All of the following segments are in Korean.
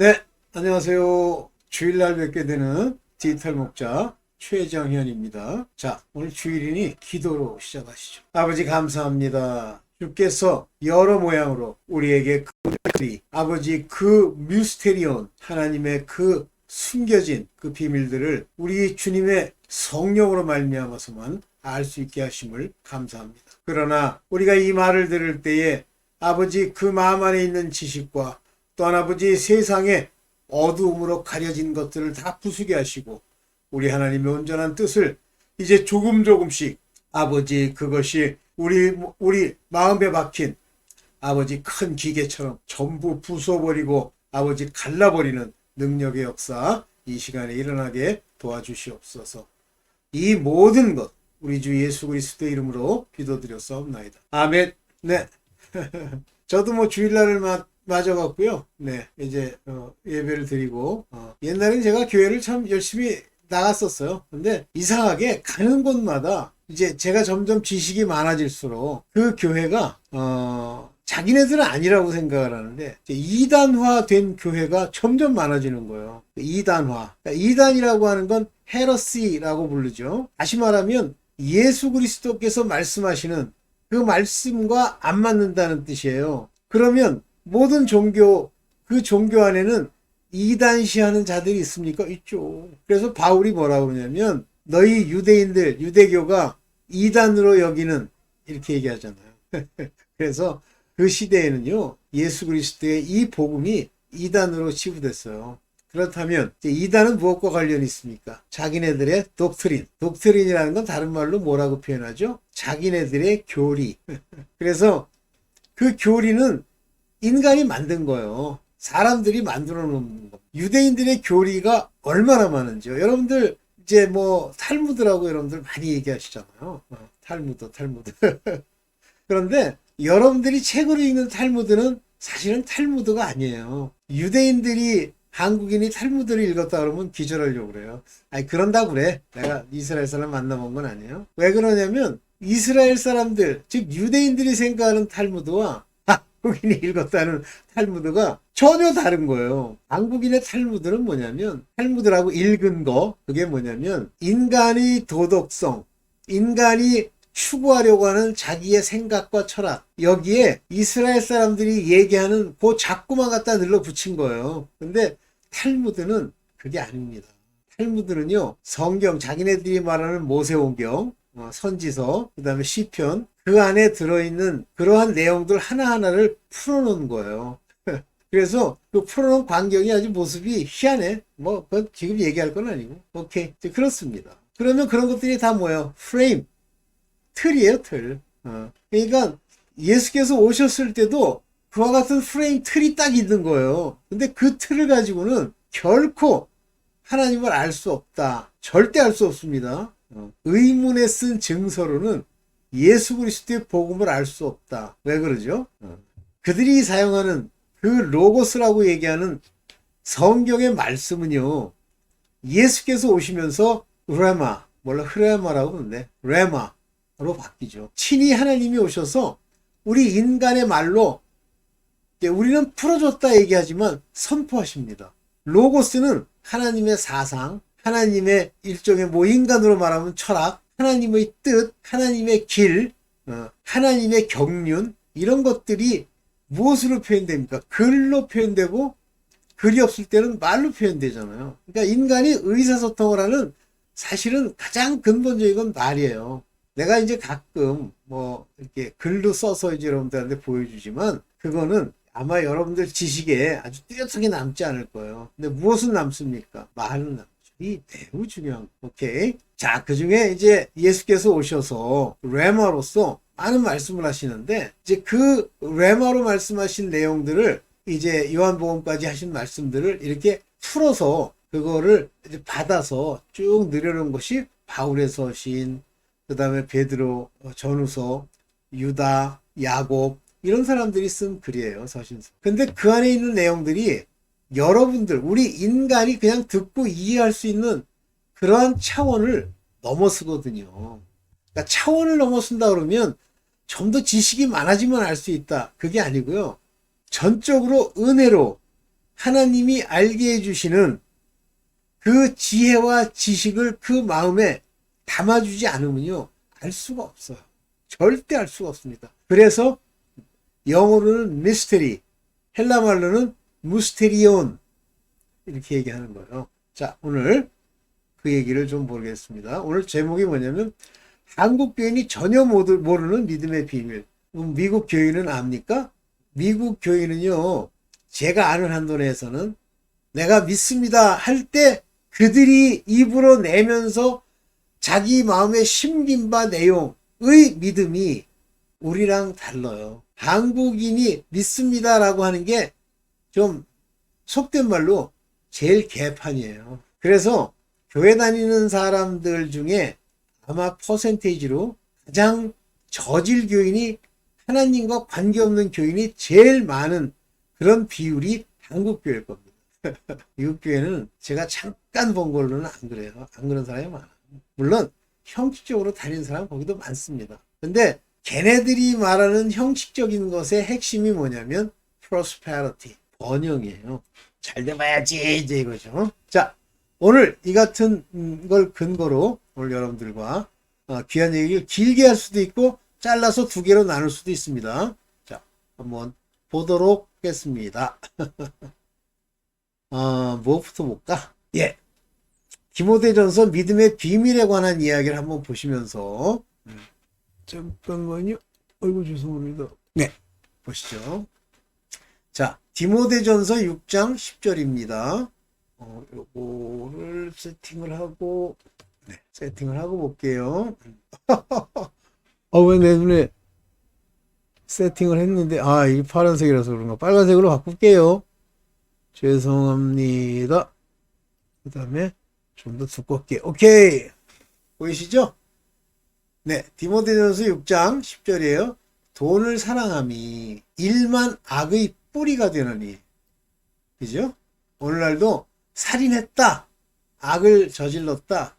네, 안녕하세요. 주일날 뵙게 되는 디지털 목자 최정현입니다. 자, 오늘 주일이니 기도로 시작하시죠. 아버지 감사합니다. 주께서 여러 모양으로 우리에게 아버지 그 미스테리온 하나님의 그 숨겨진 그 비밀들을 우리 주님의 성령으로 말미암아서만 알 수 있게 하심을 감사합니다. 그러나 우리가 이 말을 들을 때에 아버지 그 마음 안에 있는 지식과 또한 아버지 세상의 어두움으로 가려진 것들을 다 부수게 하시고 우리 하나님의 온전한 뜻을 이제 조금씩 아버지 그것이 우리 마음에 박힌 아버지 큰 기계처럼 전부 부숴버리고 아버지 갈라버리는 능력의 역사 이 시간에 일어나게 도와주시옵소서. 이 모든 것 우리 주 예수 그리스도의 이름으로 기도드렸사옵나이다. 아멘. 네. 저도 뭐 주일날을 맞아갖고요. 네, 이제 예배를 드리고 옛날엔 제가 교회를 참 열심히 나갔었어요. 근데 이상하게 가는 곳마다 이제 제가 점점 지식이 많아질수록 그 교회가 자기네들은 아니라고 생각을 하는데 이단화된 교회가 점점 많아지는 거예요. 이단화. 그러니까 이단이라고 하는 건 헤러시라고 부르죠. 다시 말하면 예수 그리스도께서 말씀하시는 그 말씀과 안 맞는다는 뜻이에요. 그러면 모든 종교, 그 종교 안에는 이단시하는 자들이 있습니까? 있죠. 그래서 바울이 뭐라고 그러냐면 너희 유대인들, 유대교가 이단으로 여기는 이렇게 얘기하잖아요. 그래서 그 시대에는요, 예수 그리스도의 이 복음이 이단으로 치부됐어요. 그렇다면 이단은 무엇과 관련이 있습니까? 자기네들의 독트린. 독트린이라는 건 다른 말로 뭐라고 표현하죠? 자기네들의 교리. 그래서 그 교리는 인간이 만든 거예요. 사람들이 만들어 놓은 거. 유대인들의 교리가 얼마나 많은지요. 여러분들 이제 뭐 탈무드라고 여러분들 많이 얘기하시잖아요. 탈무드. 그런데 여러분들이 책으로 읽는 탈무드는 사실은 탈무드가 아니에요. 유대인들이 한국인이 탈무드를 읽었다 그러면 기절하려고 그래요. 아니 그런다고 그래. 내가 이스라엘 사람 만나본 건 아니에요. 왜 그러냐면 이스라엘 사람들 즉 유대인들이 생각하는 탈무드와 한국인이 읽었다는 탈무드가 전혀 다른 거예요. 한국인의 탈무드는 뭐냐면 탈무드라고 읽은 거 그게 뭐냐면 인간의 도덕성, 인간이 추구하려고 하는 자기의 생각과 철학 여기에 이스라엘 사람들이 얘기하는 그 자꾸만 갖다 늘러 붙인 거예요. 근데 탈무드는 그게 아닙니다. 탈무드는요 성경 자기네들이 말하는 모세오경 선지서 그 다음에 시편 그 안에 들어있는 그러한 내용들 하나하나를 풀어놓은 거예요. 그래서 그 풀어놓은 광경이 아주 모습이 희한해. 뭐 그건 지금 얘기할 건 아니고 오케이 그렇습니다. 그러면 그런 것들이 다 뭐예요? 프레임 틀이에요 틀. 그러니까 예수께서 오셨을 때도 그와 같은 프레임 틀이 딱 있는 거예요. 근데 그 틀을 가지고는 결코 하나님을 알 수 없다. 절대 알 수 없습니다. 의문에 쓴 증서로는 예수 그리스도의 복음을 알 수 없다. 왜 그러죠? 그들이 사용하는 그 로고스라고 얘기하는 성경의 말씀은요. 예수께서 오시면서 레마, 몰라 흐레마라고 하는데 레마로 바뀌죠. 친히 하나님이 오셔서 우리 인간의 말로 우리는 풀어줬다 얘기하지만 선포하십니다. 로고스는 하나님의 사상, 하나님의 일종의 뭐 인간으로 말하면 철학, 하나님의 뜻, 하나님의 길, 하나님의 경륜 이런 것들이 무엇으로 표현됩니까? 글로 표현되고 글이 없을 때는 말로 표현되잖아요. 그러니까 인간이 의사소통을 하는 사실은 가장 근본적인 건 말이에요. 내가 이제 가끔 뭐 이렇게 글로 써서 이제 여러분들한테 보여주지만 그거는 아마 여러분들 지식에 아주 뚜렷하게 남지 않을 거예요. 근데 무엇은 남습니까? 말은 남죠. 이 매우 중요한 거. 오케이. 자, 그 중에 이제 예수께서 오셔서 레마로서 많은 말씀을 하시는데 이제 그 레마로 말씀하신 내용들을 이제 요한복음까지 하신 말씀들을 이렇게 풀어서 그거를 이제 받아서 쭉 늘려놓은 것이 바울의 서신, 그 다음에 베드로 전후서, 유다, 야곱 이런 사람들이 쓴 글이에요. 서신서. 근데 그 안에 있는 내용들이 여러분들 우리 인간이 그냥 듣고 이해할 수 있는 그러한 차원을 넘어서거든요. 그러니까 차원을 넘어선다 그러면 좀 더 지식이 많아지면 알 수 있다. 그게 아니고요. 전적으로 은혜로 하나님이 알게 해주시는 그 지혜와 지식을 그 마음에 담아주지 않으면요, 알 수가 없어요. 절대 알 수가 없습니다. 그래서 영어로는 미스테리, 헬라 말로는 무스테리온 이렇게 얘기하는 거예요. 자, 오늘 그 얘기를 좀 보겠습니다. 오늘 제목이 뭐냐면 한국 교인이 전혀 모르는 믿음의 비밀. 미국 교인은 압니까? 미국 교인은요, 제가 아는 한도 내에서는 내가 믿습니다 할 때 그들이 입으로 내면서 자기 마음에 심긴 바 내용의 믿음이 우리랑 달라요. 한국인이 믿습니다라고 하는 게 좀 속된 말로 제일 개판이에요. 그래서 교회 다니는 사람들 중에 아마 퍼센테이지로 가장 저질 교인이, 하나님과 관계없는 교인이 제일 많은 그런 비율이 한국 교회일 겁니다. 미국 교회는 제가 잠깐 본 걸로는 안 그래요. 안 그런 사람이 많아요. 물론 형식적으로 다니는 사람 거기도 많습니다. 근데 걔네들이 말하는 형식적인 것의 핵심이 뭐냐면 prosperity, 번영이에요. 잘 돼봐야지 이제 이거죠. 자, 오늘 이 같은 걸 근거로 오늘 여러분들과 귀한 얘기를 길게 할 수도 있고 잘라서 두 개로 나눌 수도 있습니다. 자, 한번 보도록 하겠습니다. 무엇부터 볼까? 예. 디모데전서 믿음의 비밀에 관한 이야기를 한번 보시면서 잠깐만요. 아이고 죄송합니다. 네, 보시죠. 자, 디모데전서 6장 10절입니다. 요거를 세팅을 하고 볼게요. 왜 내 눈에 세팅을 했는데, 이게 파란색이라서 그런가. 빨간색으로 바꿀게요. 죄송합니다. 그 다음에 좀 더 두껍게. 오케이. 보이시죠? 네. 디모데전서 6장 10절이에요. 돈을 사랑함이 일만 악의 뿌리가 되느니. 그죠? 오늘날도 살인했다. 악을 저질렀다.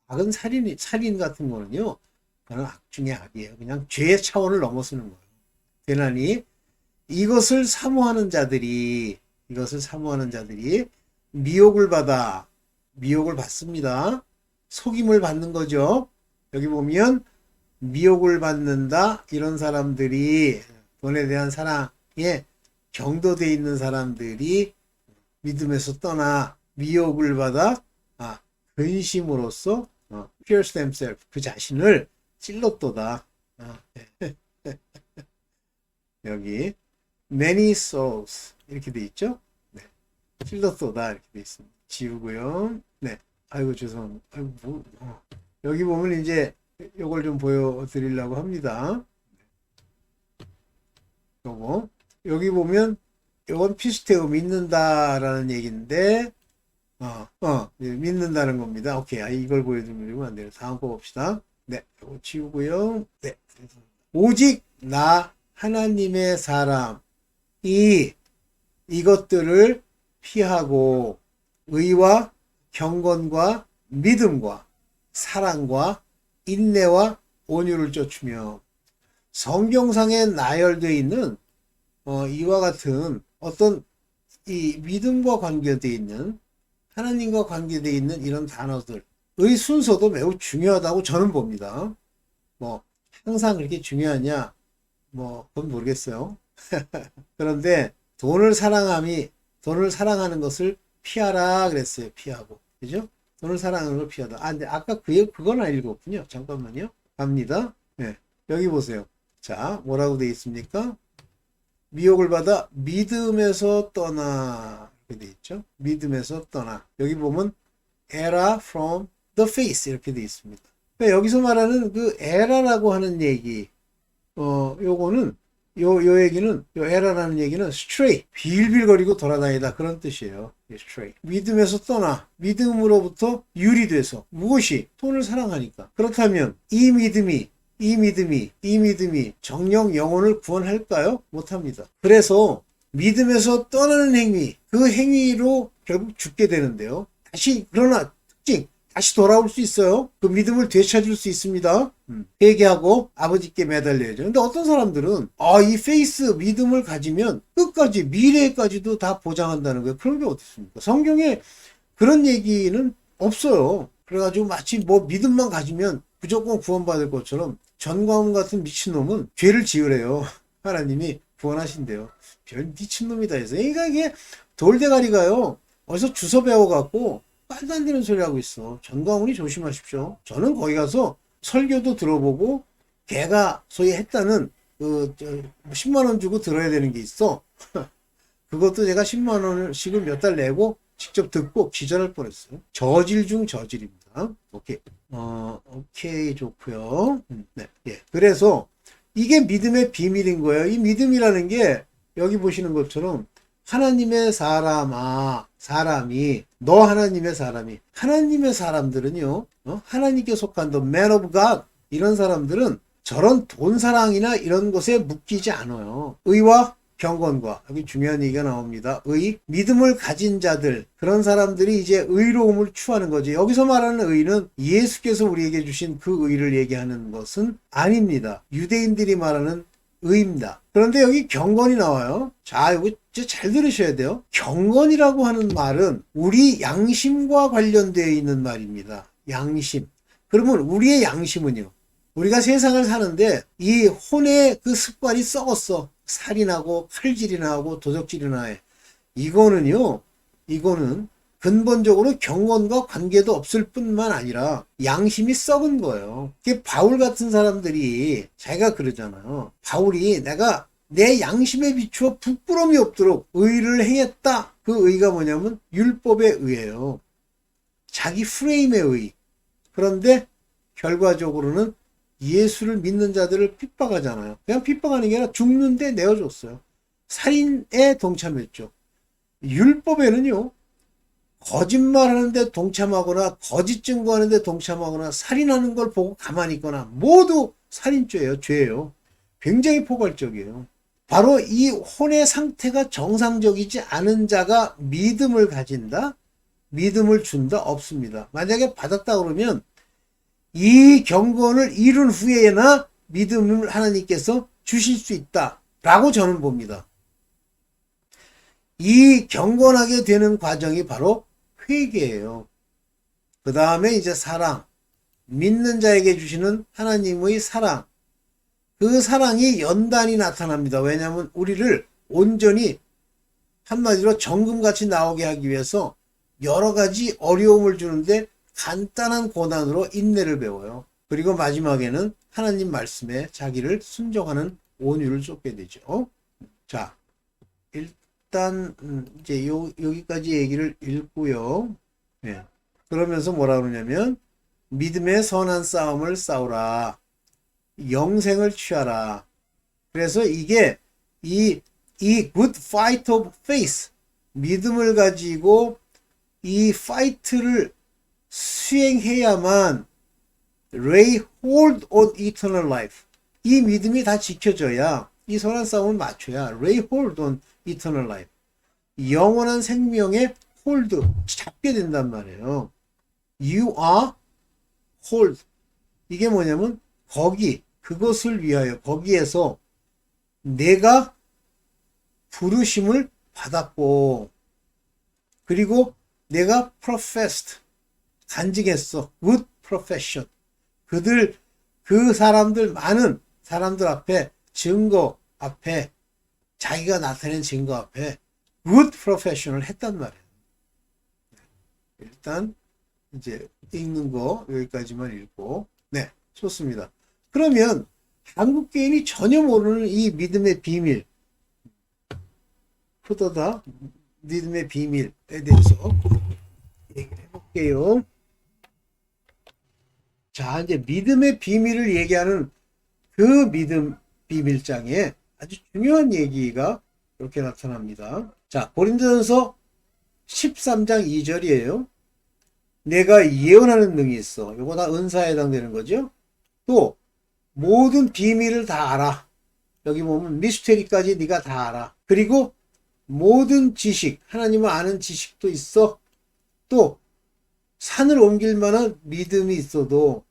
악은 살인 같은 거는요. 그건 악 중에 악이에요. 그냥 죄의 차원을 넘어서는 거예요. 되나니 이것을 사모하는 자들이 미혹을 받습니다. 속임을 받는 거죠. 여기 보면 미혹을 받는다. 이런 사람들이, 돈에 대한 사랑에 경도되어 있는 사람들이 믿음에서 떠나 미혹을 받아 근심으로써 pierce themselves, 그 자신을 찔렀도다. 여기 many souls 이렇게 돼 있죠. 네. 찔렀도다 이렇게 돼 있습니다. 지우고요. 네. 아이고 죄송합니다. 여기 보면 이제 요걸 좀 보여드리려고 합니다. 요거 여기 보면 요건 피스테오, 믿는다라는 얘기인데 믿는다는 겁니다. 오케이. 이걸 보여드리면 안 돼요. 다음 거 봅시다. 네. 요거 지우고요. 네. 오직 나 하나님의 사람이 이것들을 피하고 의와 경건과 믿음과 사랑과 인내와 온유를 쫓으며, 성경상에 나열되어 있는 이와 같은 어떤 이 믿음과 관계되어 있는, 하나님과 관계되어 있는 이런 단어들의 순서도 매우 중요하다고 저는 봅니다. 항상 그렇게 중요하냐? 그건 모르겠어요. 그런데 돈을 사랑하는 것을 피하라 그랬어요. 피하고. 그죠? 돈을 사랑하는 걸 피하다. 근데 아까 그건 안 읽었군요. 잠깐만요. 갑니다. 네. 여기 보세요. 자, 뭐라고 되어 있습니까? 미혹을 받아 믿음에서 떠나. 이렇게 되어 있죠. 믿음에서 떠나. 여기 보면 err from the faith 이렇게 되어 있습니다. 그러니까 여기서 말하는 그 에라라고 하는 얘기, 요거는 요 얘기는, 요 에라라는 얘기는 stray, 빌빌거리고 돌아다니다, 그런 뜻이에요. stray. 믿음에서 떠나, 믿음으로부터 유리돼서, 무엇이? 돈을 사랑하니까. 그렇다면 이 믿음이 정령 영혼을 구원할까요? 못합니다. 그래서 믿음에서 떠나는 행위, 그 행위로 결국 죽게 되는데요. 그러나 특징, 다시 돌아올 수 있어요. 그 믿음을 되찾을 수 있습니다. 회개하고 아버지께 매달려야죠. 근데 어떤 사람들은 이 페이스 믿음을 가지면 끝까지 미래까지도 다 보장한다는 거예요. 그런 게 어디 있습니까? 성경에 그런 얘기는 없어요. 그래가지고 마치 뭐 믿음만 가지면 무조건 구원받을 것처럼 전광훈 같은 미친놈은 죄를 지으래요. 하나님이 구원하신대요. 별 미친놈이다 해서. 그러니까 이게 돌대가리가요. 어디서 주워 배워갖고 말도 안 되는 소리 하고 있어. 전광훈이 조심하십시오. 저는 거기 가서 설교도 들어보고 걔가 소위 했다는 10만 원 주고 들어야 되는 게 있어. 그것도 제가 10만 원씩을 몇 달 내고 직접 듣고 기절할 뻔했어요. 저질 중 저질입니다. 오케이. 오케이, 좋고요. 네, 예. 그래서 이게 믿음의 비밀인 거예요. 이 믿음이라는 게 여기 보시는 것처럼 하나님의 사람이 너 하나님의 사람이 하나님의 사람들은요. 하나님께 속한 the man of God 이런 사람들은 저런 돈사랑이나 이런 것에 묶이지 않아요. 의와 경건과 여기 중요한 얘기가 나옵니다. 믿음을 가진 자들 그런 사람들이 이제 의로움을 추구하는 거지. 여기서 말하는 의는 예수께서 우리에게 주신 그 의를 얘기하는 것은 아닙니다. 유대인들이 말하는 의입니다. 그런데 여기 경건이 나와요. 자, 이거 잘 들으셔야 돼요. 경건이라고 하는 말은 우리 양심과 관련되어 있는 말입니다. 양심. 그러면 우리의 양심은요. 우리가 세상을 사는데 이 혼의 그 습관이 썩었어. 살인하고 칼질이나 하고 도적질이나 해. 이거는 근본적으로 경건과 관계도 없을 뿐만 아니라 양심이 썩은 거예요. 이게 바울 같은 사람들이 자기가 그러잖아요. 바울이 내가 내 양심에 비추어 부끄러움이 없도록 의를 행했다. 그 의가 뭐냐면 율법의 의예요. 자기 프레임의 의. 그런데 결과적으로는 예수를 믿는 자들을 핍박하잖아요. 그냥 핍박하는 게 아니라 죽는데 내어줬어요. 살인에 동참했죠. 율법에는요. 거짓말하는데 동참하거나 거짓 증거하는데 동참하거나 살인하는 걸 보고 가만히 있거나 모두 살인죄예요. 죄예요. 굉장히 포괄적이에요. 바로 이 혼의 상태가 정상적이지 않은 자가 믿음을 가진다? 믿음을 준다? 없습니다. 만약에 받았다 그러면 이 경건을 이룬 후에나 믿음을 하나님께서 주실 수 있다라고 저는 봅니다. 이 경건하게 되는 과정이 바로 회개예요. 그 다음에 이제 사랑, 믿는 자에게 주시는 하나님의 사랑, 그 사랑이 연단이 나타납니다. 왜냐하면 우리를 온전히 한마디로 정금같이 나오게 하기 위해서 여러 가지 어려움을 주는데 간단한 고난으로 인내를 배워요. 그리고 마지막에는 하나님 말씀에 자기를 순종하는 온유를 쏟게 되죠. 자, 일단 이제 여기까지 얘기를 읽고요. 네. 그러면서 뭐라 그러냐면 믿음의 선한 싸움을 싸우라. 영생을 취하라. 그래서 이게 이 good fight of faith 믿음을 가지고 이 파이트를 수행해야만 lay hold on eternal life 이 믿음이 다 지켜져야 이 선한 싸움을 맞춰야 lay hold on eternal life 영원한 생명의 hold 잡게 된단 말이에요. You are hold 이게 뭐냐면 그것을 위하여 거기에서 내가 부르심을 받았고 그리고 내가 professed 간증했어. good profession. 그 사람들 많은 사람들 앞에 증거 앞에 자기가 나타낸 증거 앞에 good profession을 했단 말이에요. 일단 이제 읽는 거 여기까지만 읽고 네 좋습니다. 그러면 한국 개인이 전혀 모르는 이 믿음의 비밀 푸더다 믿음의 비밀에 대해서 얘기를 해볼게요. 자 이제 믿음의 비밀을 얘기하는 그 믿음 비밀장에 아주 중요한 얘기가 이렇게 나타납니다. 자 고린도전서 13장 2절이에요. 내가 예언하는 능이 있어. 이거 다 은사에 해당되는 거죠. 또 모든 비밀을 다 알아. 여기 보면 미스테리까지 네가 다 알아. 그리고 모든 지식, 하나님을 아는 지식도 있어. 또 산을 옮길 만한 믿음이 있어도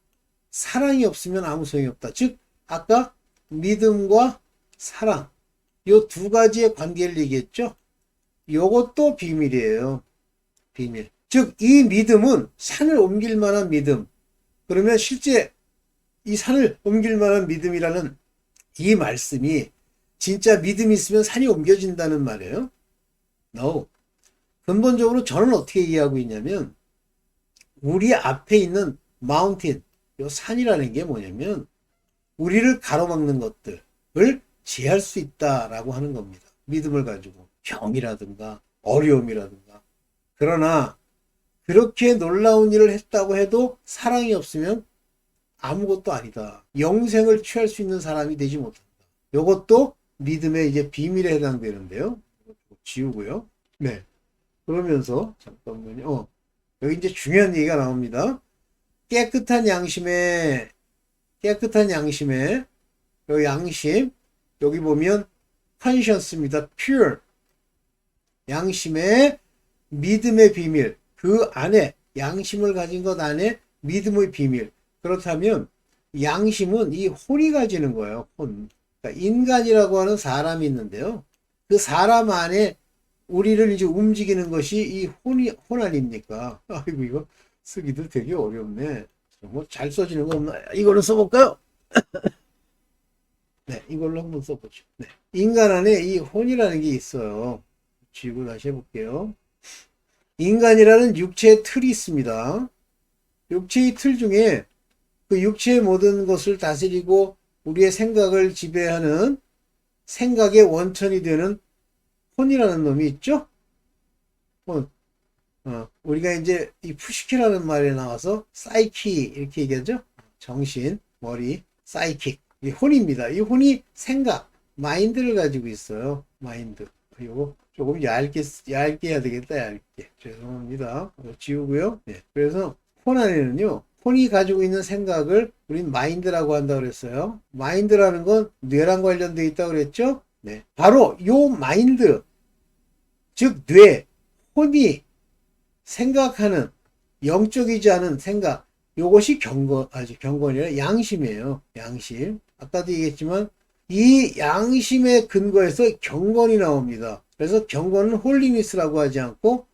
사랑이 없으면 아무 소용이 없다. 즉 아까 믿음과 사랑 요 두 가지의 관계를 얘기했죠. 요것도 비밀이에요. 비밀. 즉 이 믿음은 산을 옮길 만한 믿음. 그러면 실제 이 산을 옮길 만한 믿음이라는 이 말씀이 진짜 믿음이 있으면 산이 옮겨진다는 말이에요. No. 근본적으로 저는 어떻게 이해하고 있냐면 우리 앞에 있는 마운틴, 요 산이라는 게 뭐냐면 우리를 가로막는 것들을 제할 수 있다라고 하는 겁니다. 믿음을 가지고 병이라든가 어려움이라든가. 그러나 그렇게 놀라운 일을 했다고 해도 사랑이 없으면 아무것도 아니다. 영생을 취할 수 있는 사람이 되지 못한다. 이것도 믿음의 이제 비밀에 해당되는데요. 지우고요. 네. 그러면서 잠깐만요. 여기 이제 중요한 얘기가 나옵니다. 깨끗한 양심에 요 양심 여기 보면 conscience입니다. pure 양심의 믿음의 비밀 그 안에 양심을 가진 것 안에 믿음의 비밀 그렇다면 양심은 이 혼이 가지는 거예요. 혼. 그러니까 인간이라고 하는 사람이 있는데요. 그 사람 안에 우리를 이제 움직이는 것이 이 혼 아닙니까? 아이고, 이거 쓰기도 되게 어렵네. 뭐 잘 써지는 거 없나? 이걸로 써볼까요? 네, 이걸로 한번 써보죠. 네. 인간 안에 이 혼이라는 게 있어요. 지우고 다시 해볼게요. 인간이라는 육체의 틀이 있습니다. 육체의 틀 중에 그 육체의 모든 것을 다스리고 우리의 생각을 지배하는 생각의 원천이 되는 혼이라는 놈이 있죠? 혼. 우리가 이제 이 푸시키라는 말에 나와서 사이키 이렇게 얘기하죠? 정신, 머리, 사이킥. 이 혼입니다. 이 혼이 생각, 마인드를 가지고 있어요. 마인드. 이거 조금 얇게 해야 되겠다. 얇게. 죄송합니다. 지우고요. 네. 그래서 혼 안에는요. 혼이 가지고 있는 생각을 우린 마인드라고 한다고 그랬어요. 마인드라는 건 뇌랑 관련되어 있다고 그랬죠? 네. 바로 요 마인드, 즉 뇌, 혼이 생각하는 영적이지 않은 생각, 요것이 경건이라 양심이에요. 양심. 아까도 얘기했지만 이 양심의 근거에서 경건이 나옵니다. 그래서 경건은 홀리니스라고 하지 않고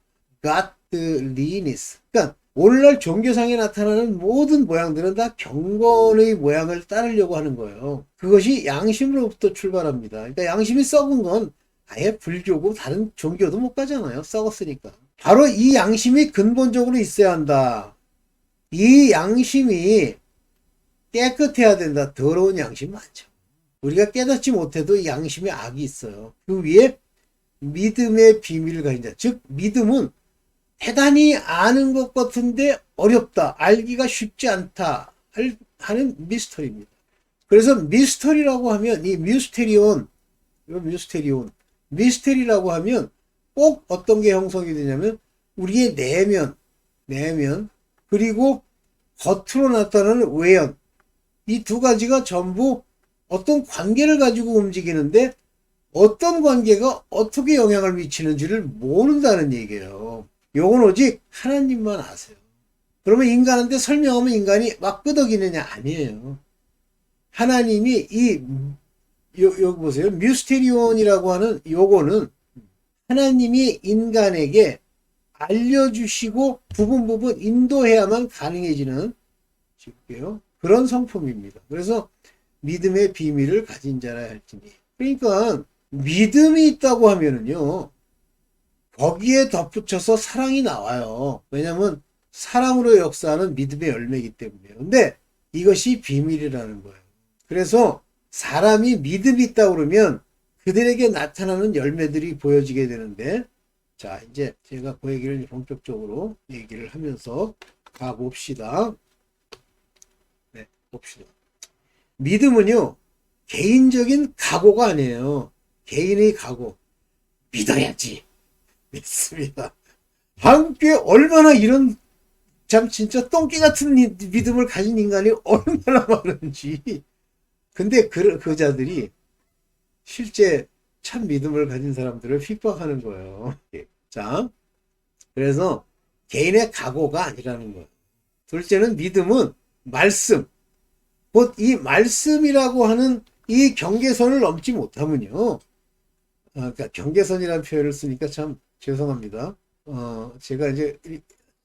godliness. 그러니까 오늘날 종교상에 나타나는 모든 모양들은 다 경건의 모양을 따르려고 하는 거예요. 그것이 양심으로부터 출발합니다. 그러니까 양심이 썩은 건 아예 불교고 다른 종교도 못 가잖아요. 썩었으니까. 바로 이 양심이 근본적으로 있어야 한다. 이 양심이 깨끗해야 된다. 더러운 양심 많죠. 우리가 깨닫지 못해도 이 양심에 악이 있어요. 그 위에 믿음의 비밀을 가진 자. 즉 믿음은 대단히 아는 것 같은데 어렵다. 알기가 쉽지 않다. 하는 미스터리입니다. 그래서 미스터리라고 하면 이 미스테리라고 하면 꼭 어떤 게 형성이 되냐면 우리의 내면 그리고 겉으로 나타나는 외연 이 두 가지가 전부 어떤 관계를 가지고 움직이는데 어떤 관계가 어떻게 영향을 미치는지를 모른다는 얘기예요. 요건 오직 하나님만 아세요. 그러면 인간한테 설명하면 인간이 막 끄덕이느냐? 아니에요. 하나님이 여기 보세요. 미스테리온이라고 하는 요거는 하나님이 인간에게 알려주시고 부분 인도해야만 가능해지는 그런 성품입니다. 그래서 믿음의 비밀을 가진 자라 할지니. 그러니까 믿음이 있다고 하면은요. 거기에 덧붙여서 사랑이 나와요. 왜냐하면 사랑으로 역사하는 믿음의 열매이기 때문에요. 근데 이것이 비밀이라는 거예요. 그래서 사람이 믿음이 있다고 그러면 그들에게 나타나는 열매들이 보여지게 되는데 자 이제 제가 그 얘기를 본격적으로 얘기를 하면서 가봅시다. 네, 봅시다. 믿음은요 개인적인 각오가 아니에요. 개인의 각오. 믿어야지. 믿습니다. 한국에 얼마나 이런 참 진짜 똥개 같은 믿음을 가진 인간이 얼마나 많은지. 근데 그 자들이 실제 참 믿음을 가진 사람들을 핍박하는 거예요. 자, 그래서 개인의 각오가 아니라는 거예요. 둘째는 믿음은 말씀. 곧 이 말씀이라고 하는 이 경계선을 넘지 못하면요. 그러니까 경계선이라는 표현을 쓰니까 참 죄송합니다. 제가 이제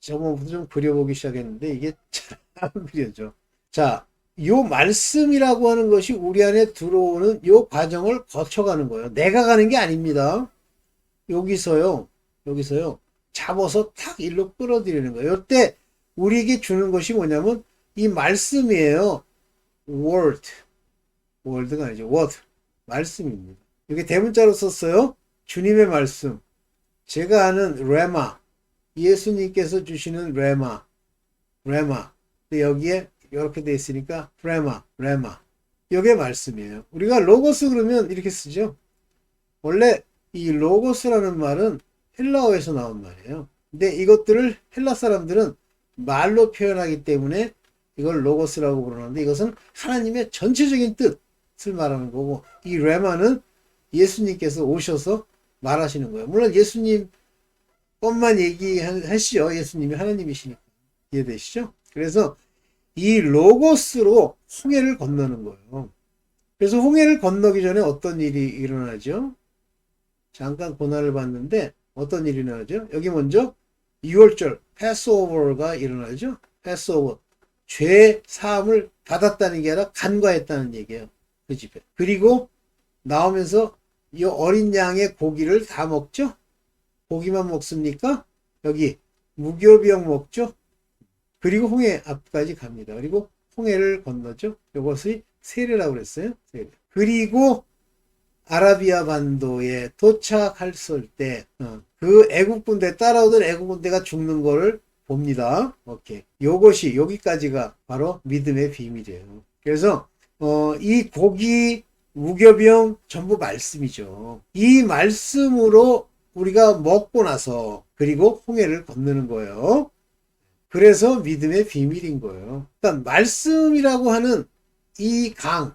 저번부터 좀 그려보기 시작했는데 이게 잘 안 그려져. 자, 요 말씀이라고 하는 것이 우리 안에 들어오는 요 과정을 거쳐가는 거예요. 내가 가는 게 아닙니다. 여기서요. 잡아서 탁 일로 끌어들이는 거예요. 이때 우리에게 주는 것이 뭐냐면 이 말씀이에요. word가 아니죠. word. 말씀입니다. 이게 대문자로 썼어요. 주님의 말씀. 제가 아는 레마. 예수님께서 주시는 레마. 근데 여기에 이렇게 돼 있으니까 레마. 이게 말씀이에요. 우리가 로고스 그러면 이렇게 쓰죠. 원래 이 로고스라는 말은 헬라어에서 나온 말이에요. 근데 이것들을 헬라 사람들은 말로 표현하기 때문에 이걸 로고스라고 부르는데 이것은 하나님의 전체적인 뜻을 말하는 거고 이 레마는 예수님께서 오셔서 말하시는 거예요. 물론 예수님 것만 얘기하시죠. 예수님이 하나님이시니까. 이해되시죠? 그래서 이 로고스로 홍해를 건너는 거예요. 그래서 홍해를 건너기 전에 어떤 일이 일어나죠? 잠깐 고난을 봤는데 어떤 일이 일어나죠? 여기 먼저 6월절 패스오버가 일어나죠. 패스오버. 죄 사함을 받았다는 게 아니라 간과했다는 얘기예요. 그 집에. 그리고 나오면서 이 어린 양의 고기를 다 먹죠. 고기만 먹습니까? 여기 무교병 먹죠. 그리고 홍해 앞까지 갑니다. 그리고 홍해를 건너죠. 이것이 세례라고 그랬어요. 세례. 그리고 아라비아 반도에 도착했을 때 그 애국 군대 따라오던 애국 군대가 죽는 거를 봅니다. 오케이. 요것이 여기까지가 바로 믿음의 비밀이에요. 그래서 이 고기 무교병 전부 말씀이죠. 이 말씀으로 우리가 먹고 나서 그리고 홍해를 건너는 거예요. 그래서 믿음의 비밀인 거예요. 그러니까 말씀이라고 하는 이 강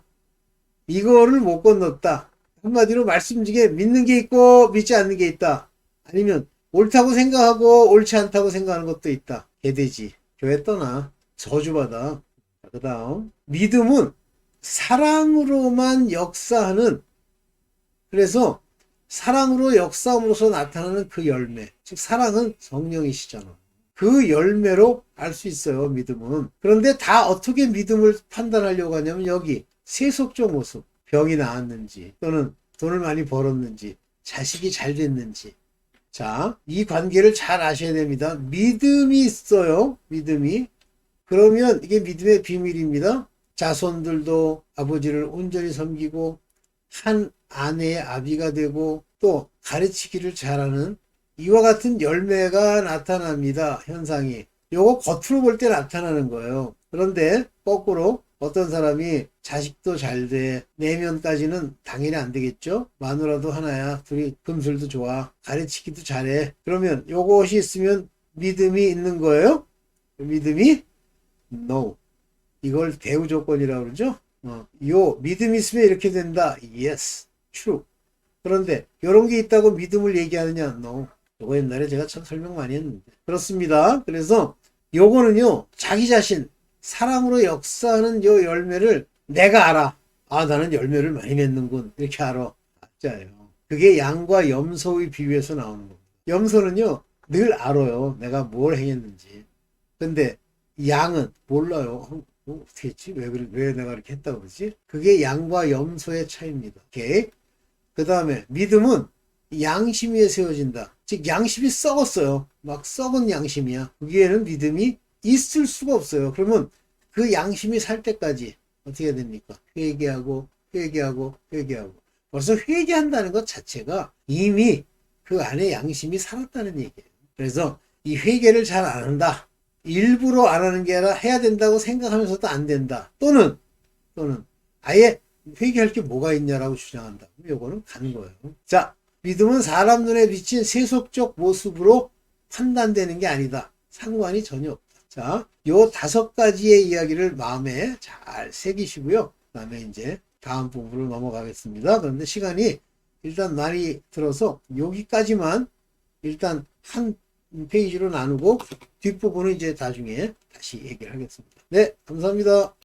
이거를 못 건넜다. 한마디로 말씀 중에 믿는 게 있고 믿지 않는 게 있다. 아니면 옳다고 생각하고 옳지 않다고 생각하는 것도 있다. 개돼지. 교회 떠나. 저주받아. 그 다음 믿음은 사랑으로만 역사하는 그래서 사랑으로 역사함으로써 나타나는 그 열매. 즉 사랑은 성령이시잖아. 그 열매로 알 수 있어요. 믿음은. 그런데 다 어떻게 믿음을 판단하려고 하냐면 여기 세속적 모습. 병이 나았는지 또는 돈을 많이 벌었는지 자식이 잘 됐는지 자, 이 관계를 잘 아셔야 됩니다. 믿음이 있어요. 믿음이. 그러면 이게 믿음의 비밀입니다. 자손들도 아버지를 온전히 섬기고 한 아내의 아비가 되고 또 가르치기를 잘하는 이와 같은 열매가 나타납니다. 현상이. 요거 겉으로 볼 때 나타나는 거예요. 그런데 거꾸로 어떤 사람이 자식도 잘 돼. 내면까지는 당연히 안 되겠죠. 마누라도 하나야. 둘이 금술도 좋아. 가르치기도 잘해. 그러면 요것이 있으면 믿음이 있는 거예요? 믿음이? No. 이걸 대우 조건이라고 그러죠. 요 믿음이 있으면 이렇게 된다. Yes. True. 그런데 요런 게 있다고 믿음을 얘기하느냐? No. 요거 옛날에 제가 참 설명 많이 했는데. 그렇습니다. 그래서 요거는요. 자기 자신 사랑으로 역사하는 요 열매를 내가 알아. 아, 나는 열매를 많이 맺는군. 이렇게 알아. 진짜예요. 그게 양과 염소의 비유에서 나오는 겁니다. 염소는요, 늘 알아요. 내가 뭘 행했는지. 근데 양은 몰라요. 어떻게 했지? 왜 내가 이렇게 했다고 그러지? 그게 양과 염소의 차이입니다. 오케이. 그 다음에 믿음은 양심 위에 세워진다. 즉, 양심이 썩었어요. 막 썩은 양심이야. 거기에는 믿음이 있을 수가 없어요. 그러면 그 양심이 살 때까지 어떻게 해야 됩니까? 회개하고 벌써 회개한다는 것 자체가 이미 그 안에 양심이 살았다는 얘기예요. 그래서 이 회개를 잘 안 한다. 일부러 안 하는 게 아니라 해야 된다고 생각하면서도 안 된다. 또는 아예 회개할 게 뭐가 있냐라고 주장한다. 요거는 가는 거예요. 자, 믿음은 사람 눈에 비친 세속적 모습으로 판단되는 게 아니다. 상관이 전혀 없다. 자, 요 5가지의 이야기를 마음에 잘 새기시고요. 그 다음에 이제 다음 부분으로 넘어가겠습니다. 그런데 시간이 일단 많이 들어서 여기까지만 일단 한 페이지로 나누고 뒷부분은 이제 나중에 다시 얘기를 하겠습니다. 네, 감사합니다.